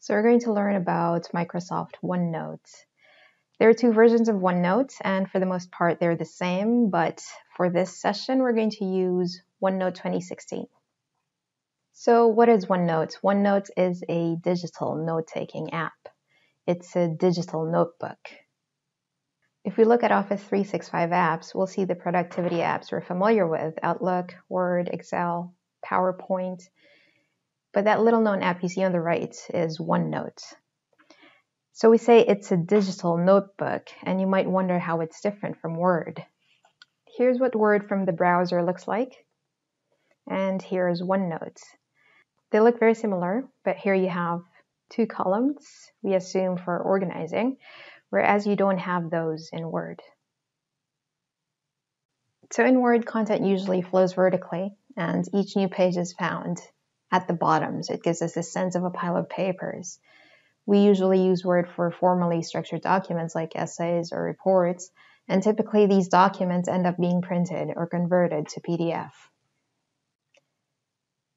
So we're going to learn about Microsoft OneNote. There are two versions of OneNote, and for the most part, they're the same, but for this session, we're going to use OneNote 2016. So what is OneNote? OneNote is a digital note-taking app. It's a digital notebook. If we look at Office 365 apps, we'll see the productivity apps we're familiar with: Outlook, Word, Excel, PowerPoint. But that little-known app you see on the right is OneNote. So we say it's a digital notebook, and you might wonder how it's different from Word. Here's what Word from the browser looks like, and here's OneNote. They look very similar, but here you have two columns, we assume for organizing, whereas you don't have those in Word. So in Word, content usually flows vertically, and each new page is found at the bottom, so it gives us a sense of a pile of papers. We usually use Word for formally structured documents like essays or reports, and typically these documents end up being printed or converted to PDF.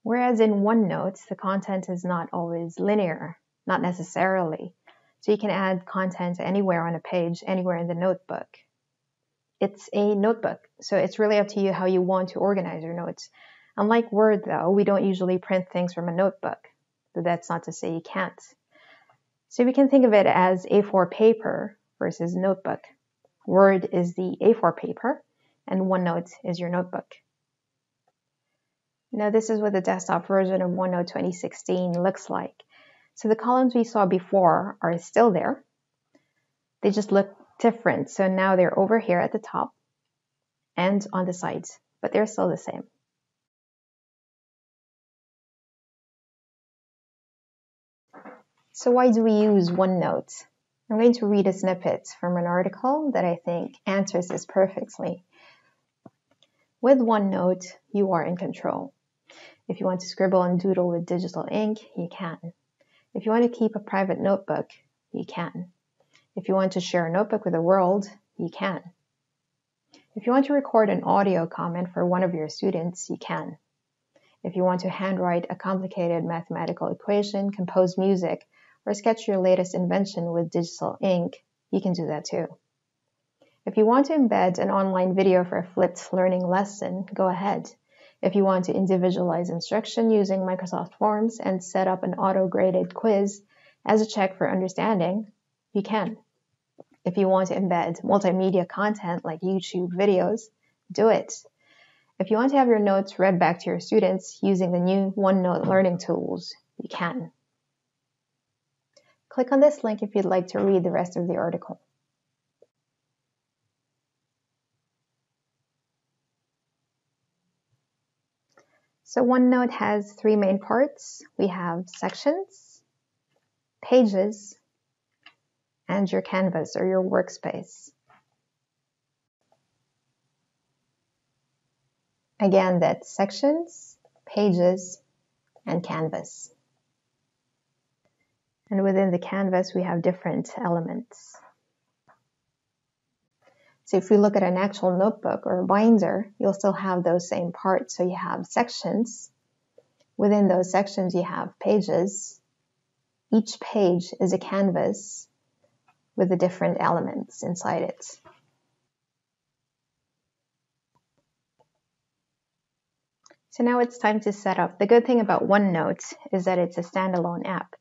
Whereas in OneNote, the content is not always linear, not necessarily. So you can add content anywhere on a page, anywhere in the notebook. It's a notebook, so it's really up to you how you want to organize your notes. Unlike Word, though, we don't usually print things from a notebook, but that's not to say you can't. So we can think of it as A4 paper versus notebook. Word is the A4 paper, and OneNote is your notebook. Now this is what the desktop version of OneNote 2016 looks like. So the columns we saw before are still there. They just look different. So now they're over here at the top and on the sides, but they're still the same. So why do we use OneNote? I'm going to read a snippet from an article that I think answers this perfectly. With OneNote, you are in control. If you want to scribble and doodle with digital ink, you can. If you want to keep a private notebook, you can. If you want to share a notebook with the world, you can. If you want to record an audio comment for one of your students, you can. If you want to handwrite a complicated mathematical equation, compose music, or sketch your latest invention with digital ink, you can do that too. If you want to embed an online video for a flipped learning lesson, go ahead. If you want to individualize instruction using Microsoft Forms and set up an auto-graded quiz as a check for understanding, you can. If you want to embed multimedia content like YouTube videos, do it. If you want to have your notes read back to your students using the new OneNote learning tools, you can. Click on this link if you'd like to read the rest of the article. So OneNote has three main parts. We have sections, pages, and your canvas or your workspace. Again, that's sections, pages, and canvas. And within the canvas, we have different elements. So if we look at an actual notebook or a binder, you'll still have those same parts. So you have sections. Within those sections, you have pages. Each page is a canvas with the different elements inside it. So now it's time to set up. The good thing about OneNote is that it's a standalone app.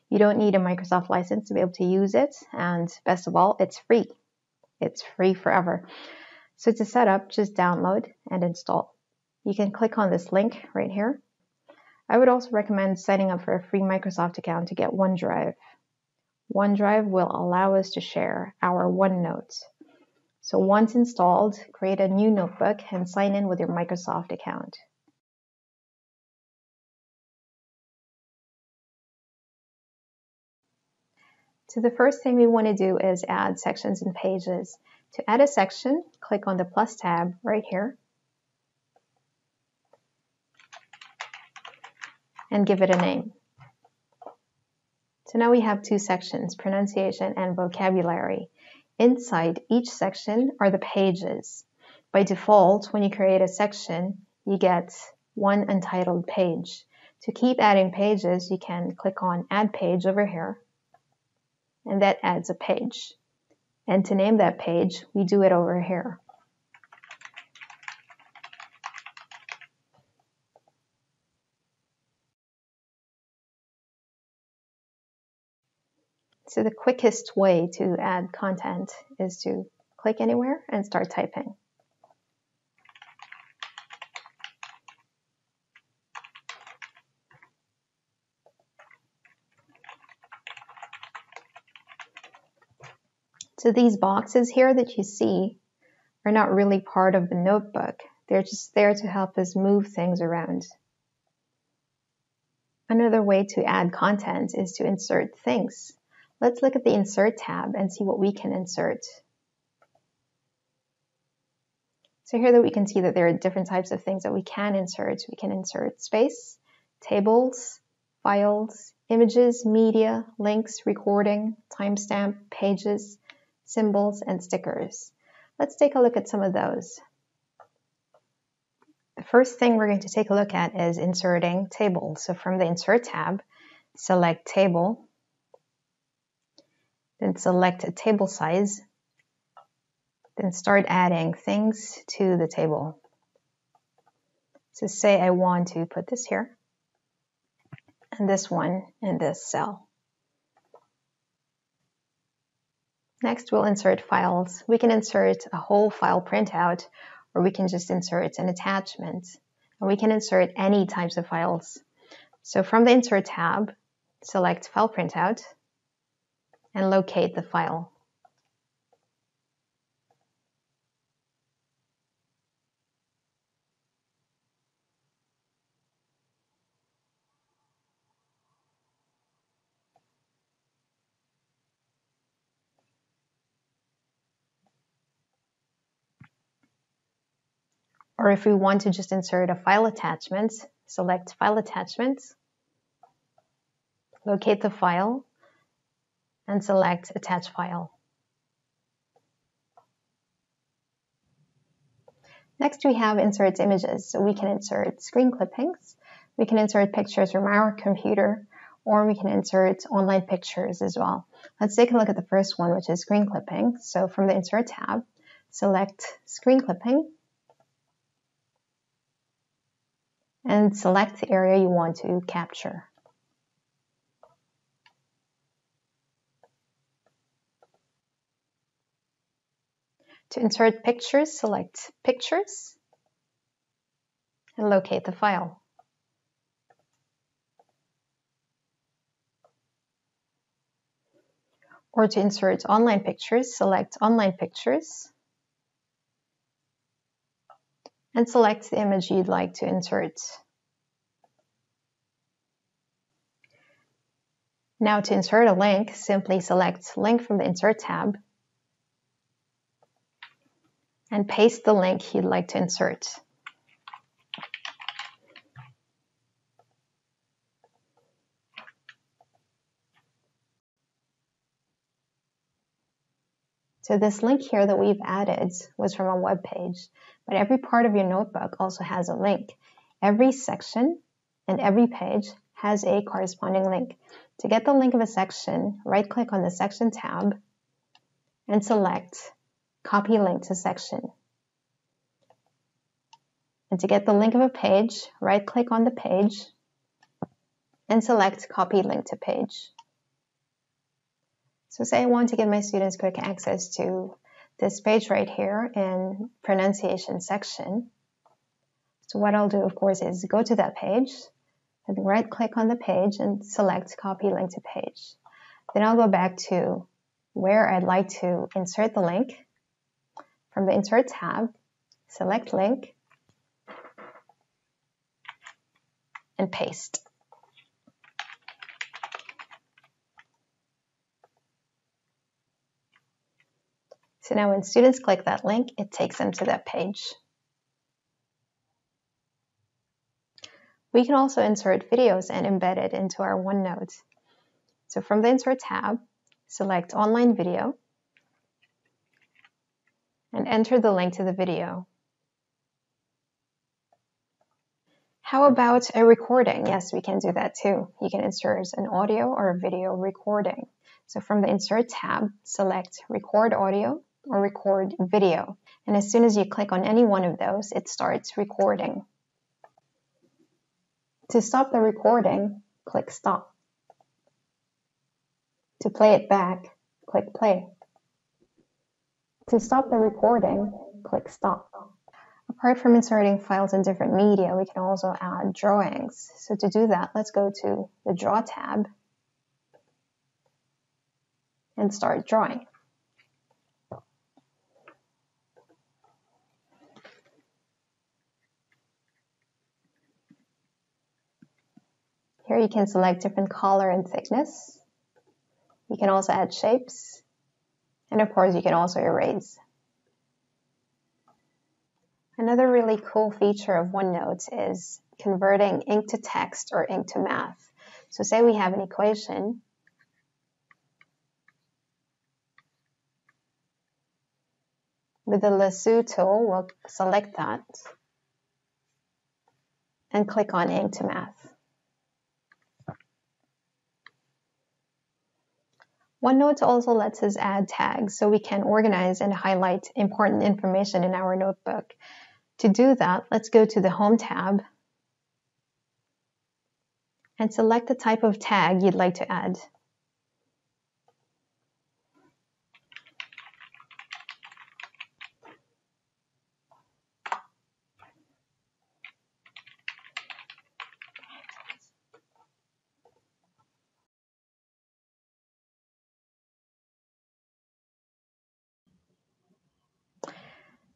You don't need a Microsoft license to be able to use it, and best of all, it's free. It's free forever. So to set up, just download and install. You can click on this link right here. I would also recommend signing up for a free Microsoft account to get OneDrive. OneDrive will allow us to share our OneNote. So once installed, create a new notebook and sign in with your Microsoft account. So the first thing we want to do is add sections and pages. To add a section, click on the plus tab right here and give it a name. So now we have two sections, pronunciation and vocabulary. Inside each section are the pages. By default, when you create a section, you get one untitled page. To keep adding pages, you can click on Add Page over here, and that adds a page. And to name that page, we do it over here. So the quickest way to add content is to click anywhere and start typing. So these boxes here that you see are not really part of the notebook. They're just there to help us move things around. Another way to add content is to insert things. Let's look at the Insert tab and see what we can insert. So here that we can see that there are different types of things that we can insert. We can insert space, tables, files, images, media, links, recording, timestamp, pages, symbols, and stickers. Let's take a look at some of those. The first thing we're going to take a look at is inserting tables. So from the Insert tab, select Table, then select a table size, then start adding things to the table. So say I want to put this here, and this one in this cell. Next, we'll insert files. We can insert a whole file printout, or we can just insert an attachment. And we can insert any types of files. So from the Insert tab, select File Printout, and locate the file. Or if we want to just insert a file attachment, select File Attachments, locate the file, and select Attach File. Next, we have Insert Images. So we can insert screen clippings, we can insert pictures from our computer, or we can insert online pictures as well. Let's take a look at the first one, which is screen clipping. So from the Insert tab, select Screen Clipping, and select the area you want to capture. To insert pictures, select Pictures, and locate the file. Or to insert online pictures, select Online Pictures, and select the image you'd like to insert. Now to insert a link, simply select Link from the Insert tab, and paste the link you'd like to insert. So this link here that we've added was from a web page, but every part of your notebook also has a link. Every section and every page has a corresponding link. To get the link of a section, right-click on the Section tab and select Copy Link to Section. And to get the link of a page, right-click on the page and select Copy Link to Page. So say I want to give my students quick access to this page right here in pronunciation section. So what I'll do, of course, is go to that page and right-click on the page and select Copy Link to Page. Then I'll go back to where I'd like to insert the link. From the Insert tab, select Link, and paste. So now when students click that link, it takes them to that page. We can also insert videos and embed it into our OneNote. So from the Insert tab, select Online Video, and enter the link to the video. How about a recording? Yes, we can do that too. You can insert an audio or a video recording. So from the Insert tab, select Record Audio or Record Video. And as soon as you click on any one of those, it starts recording. To stop the recording, click Stop. To play it back, click Play. To stop the recording, click Stop. Apart from inserting files in different media, we can also add drawings. So to do that, let's go to the Draw tab and start drawing. Here you can select different color and thickness. You can also add shapes. And of course, you can also erase. Another really cool feature of OneNote is converting ink to text or ink to math. So say we have an equation. With the lasso tool, we'll select that and click on Ink to Math. OneNote also lets us add tags so we can organize and highlight important information in our notebook. To do that, let's go to the Home tab and select the type of tag you'd like to add.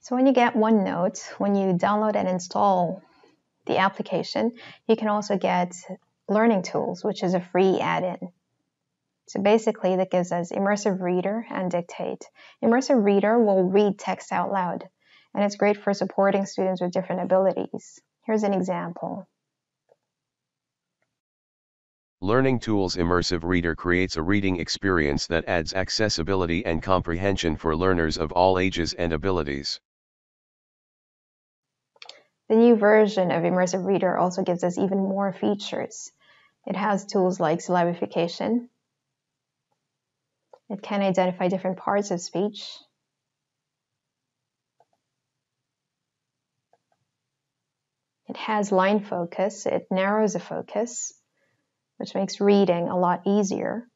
So when you get OneNote, when you download and install the application, you can also get Learning Tools, which is a free add-in. So basically, that gives us Immersive Reader and Dictate. Immersive Reader will read text out loud, and it's great for supporting students with different abilities. Here's an example. Learning Tools Immersive Reader creates a reading experience that adds accessibility and comprehension for learners of all ages and abilities. The new version of Immersive Reader also gives us even more features. It has tools like syllabification. It can identify different parts of speech. It has line focus. It narrows the focus, which makes reading a lot easier.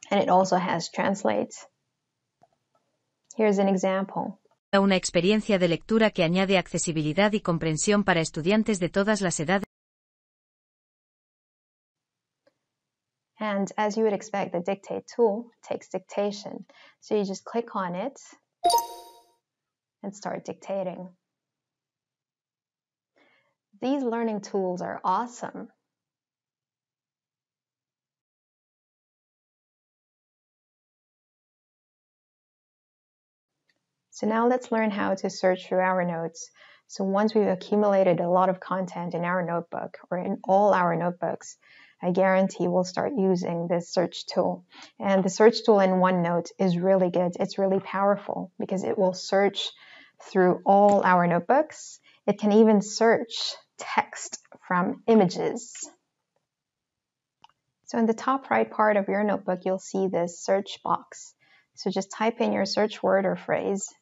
And it also has Translate. Here's an example. Una experiencia de lectura que añade accesibilidad y comprensión para estudiantes de todas las edades. And as you would expect, the Dictate tool takes dictation. So you just click on it and start dictating. These learning tools are awesome. So now let's learn how to search through our notes. So once we've accumulated a lot of content in our notebook or in all our notebooks, I guarantee we'll start using this search tool. And the search tool in OneNote is really good. It's really powerful because it will search through all our notebooks. It can even search text from images. So in the top right part of your notebook, you'll see this search box. So just type in your search word or phrase.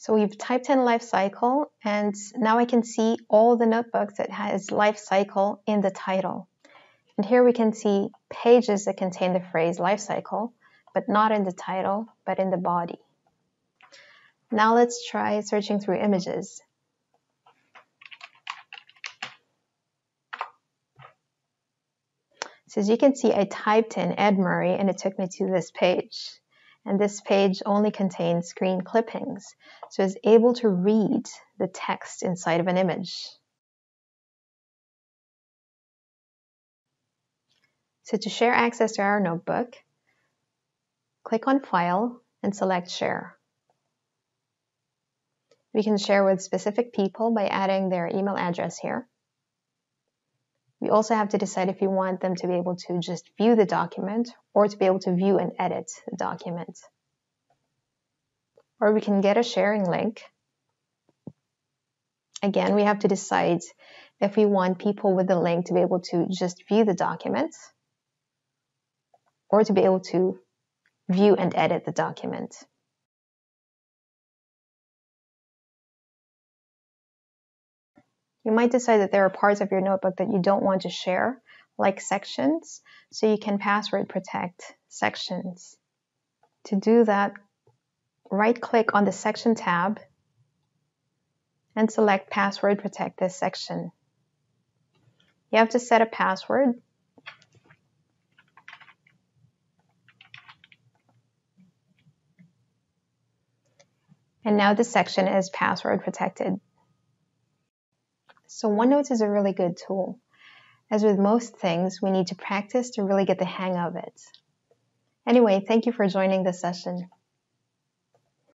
So we've typed in life cycle, and now I can see all the notebooks that has life cycle in the title. And here we can see pages that contain the phrase life cycle, but not in the title, but in the body. Now let's try searching through images. So as you can see, I typed in Ed Murray and it took me to this page. And this page only contains screen clippings, so it's able to read the text inside of an image. So to share access to our notebook, click on File and select Share. We can share with specific people by adding their email address here. We also have to decide if you want them to be able to just view the document or to be able to view and edit the document. or we can get a sharing link. Again, we have to decide if we want people with the link to be able to just view the document or to be able to view and edit the document. You might decide that there are parts of your notebook that you don't want to share, like sections, so you can password protect sections. To do that, right-click on the Section tab and select Password Protect this section. You have to set a password. And now the section is password protected. So OneNote is a really good tool. As with most things, we need to practice to really get the hang of it. Anyway, thank you for joining this session.